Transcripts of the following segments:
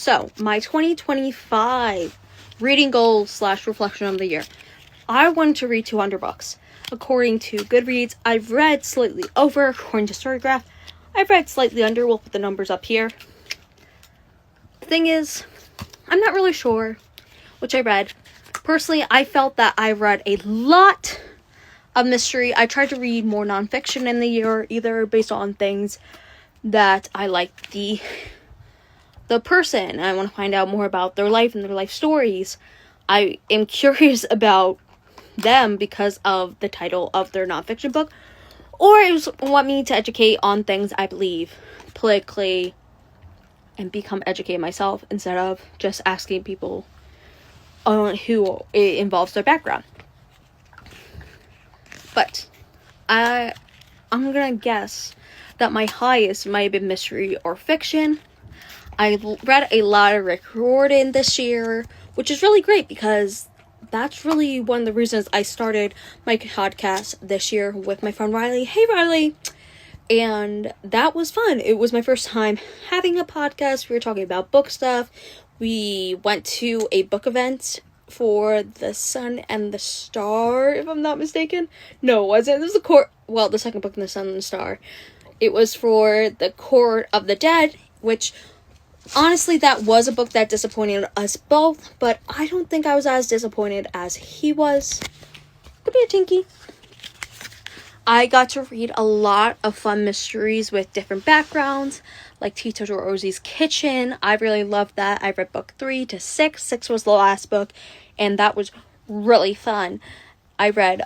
So, my 2025 reading goals / reflection of the year. I wanted to read 200 books. According to Goodreads, I've read slightly over. According to StoryGraph, I've read slightly under. We'll put the numbers up here. The thing is, I'm not really sure which I read. Personally, I felt that I read a lot of mystery. I tried to read more nonfiction in the year, either based on things that I like the person. I want to find out more about their life and their life stories. I am curious about them because of the title of their nonfiction book, or it was want me to educate on things I believe politically and become educated myself instead of just asking people on who it involves their background. But I'm gonna guess that my highest might have been mystery or fiction. I read a lot of Rick Riordan this year, which is really great because that's really one of the reasons I started my podcast this year with my friend Riley. Hey, Riley! And that was fun. It was my first time having a podcast. We were talking about book stuff. We went to a book event for The Sun and the Star, if I'm not mistaken. No, it wasn't. It was the second book in The Sun and the Star. It was for The Court of the Dead, which, honestly, that was a book that disappointed us both, but I don't think I was as disappointed as he was. Could be a Tinky. I got to read a lot of fun mysteries with different backgrounds, like Tito Rosie's Kitchen. I really loved that. I read book 3 to 6. 6 was the last book, and that was really fun. I read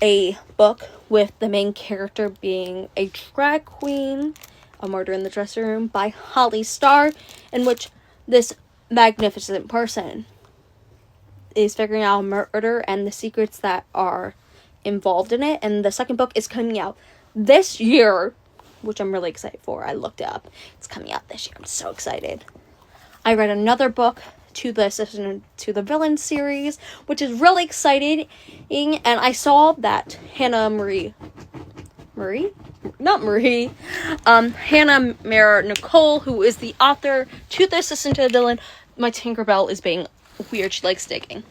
a book with the main character being a drag queen, A Murder in the Dressing Room, by Holly Starr, in which this magnificent person is figuring out a murder and the secrets that are involved in it. And the second book is coming out this year, which I'm really excited for. I looked it up. It's coming out this year. I'm so excited. I read another book to the Villain series, which is really exciting. And I saw that Hannah Mare Nicole, who is the author to the Assistant to the Villain, my Tinkerbell is being weird, she likes digging,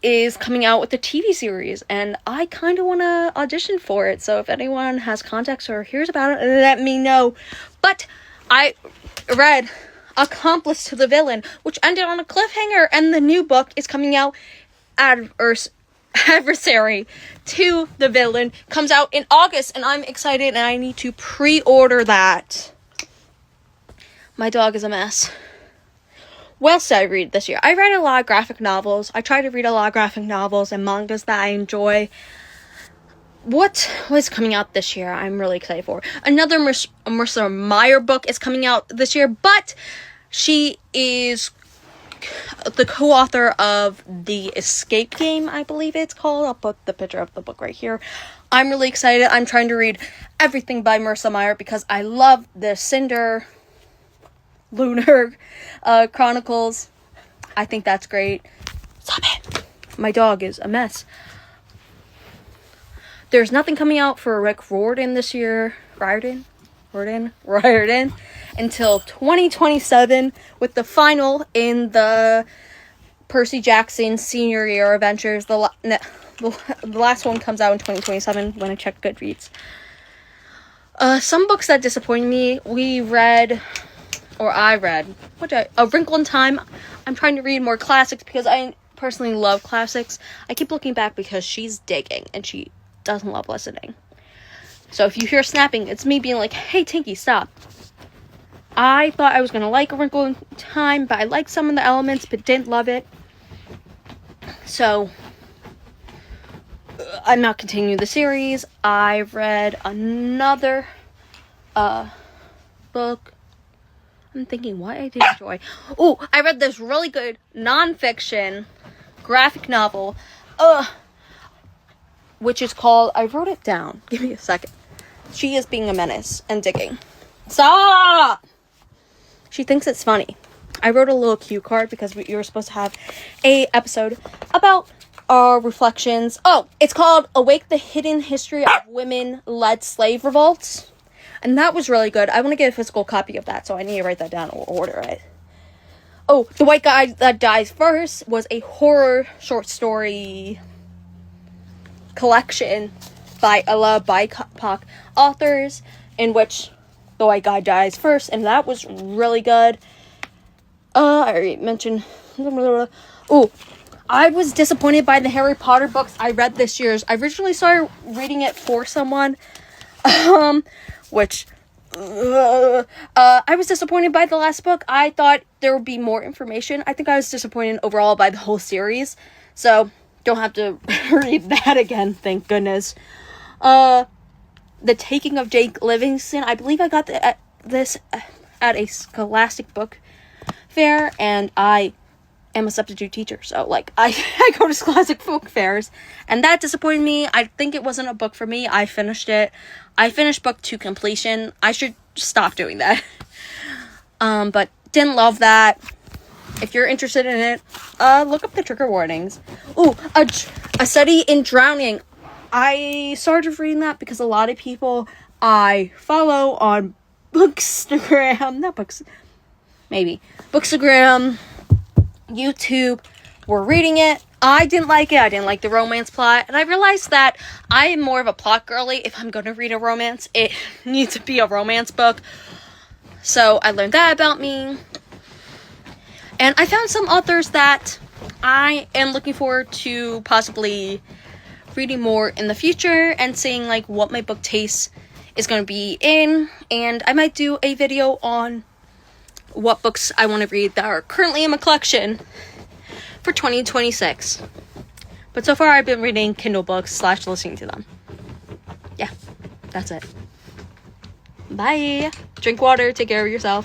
is coming out with a TV series, and I kind of want to audition for it. So if anyone has contacts or hears about it, let me know. But I read Accomplice to the Villain, which ended on a cliffhanger, and the new book is coming out. Adversary to the Villain comes out in August, and I'm excited, and I need to pre-order that. My dog is a mess. What else did I read this year? I read a lot of graphic novels. I try to read a lot of graphic novels and mangas that I enjoy. What was coming out this year I'm really excited for? Another Marissa Meyer book is coming out this year, but she is the co-author of The Escape Game, I believe it's called. I'll put the picture of the book right here. I'm really excited. I'm trying to read everything by Marissa Meyer because I love the Cinder Lunar Chronicles. I think that's great. Stop it. My dog is a mess. There's nothing coming out for Rick Riordan this year. Riordan until 2027, with the final in the Percy Jackson senior year adventures. The last one comes out in 2027 when I check Goodreads. Some books that disappointed me, I read A Wrinkle in Time. I'm trying to read more classics because I personally love classics. I keep looking back because she's digging and she doesn't love listening. So if you hear snapping, it's me being like, hey, Tinky, stop. I thought I was going to like A Wrinkle in Time, but I liked some of the elements, but didn't love it. So I'm not continuing the series. I read another book. I'm thinking what I did enjoy. Oh, I read this really good nonfiction graphic novel, which is called, I wrote it down. Give me a second. She is being a menace and digging. Stop! She thinks it's funny. I wrote a little cue card because we were supposed to have a episode about our reflections. Oh, it's called Awake the Hidden History of Women-Led Slave Revolts. And that was really good. I want to get a physical copy of that, so I need to write that down or order it. Oh, The White Guy That Dies First was a horror short story collection by a lot of BIPOC authors, in which the white guy dies first, and that was really good. I already mentioned. Oh, I was disappointed by the Harry Potter books I read this year. I originally started reading it for someone, which I was disappointed by the last book. I thought there would be more information. I think I was disappointed overall by the whole series, so don't have to read that again, thank goodness. The Taking of Jake Livingston, I believe I got this at a Scholastic book fair, and I am a substitute teacher, so like I go to Scholastic book fairs, and that disappointed me. I think it wasn't a book for me. I finished it. I finished book 2 completion. I should stop doing that. But didn't love that. If you're interested in it, look up the trigger warnings. Ooh, a Study in Drowning. I started reading that because a lot of people I follow on Bookstagram, Bookstagram, YouTube, were reading it. I didn't like it. I didn't like the romance plot, and I realized that I am more of a plot girly. If I'm going to read a romance, it needs to be a romance book. So I learned that about me. And I found some authors that I am looking forward to possibly reading more in the future and seeing like what my book taste is going to be in. And I might do a video on what books I want to read that are currently in my collection for 2026. But so far I've been reading Kindle books / listening to them. Yeah, that's it. Bye. Drink water. Take care of yourself.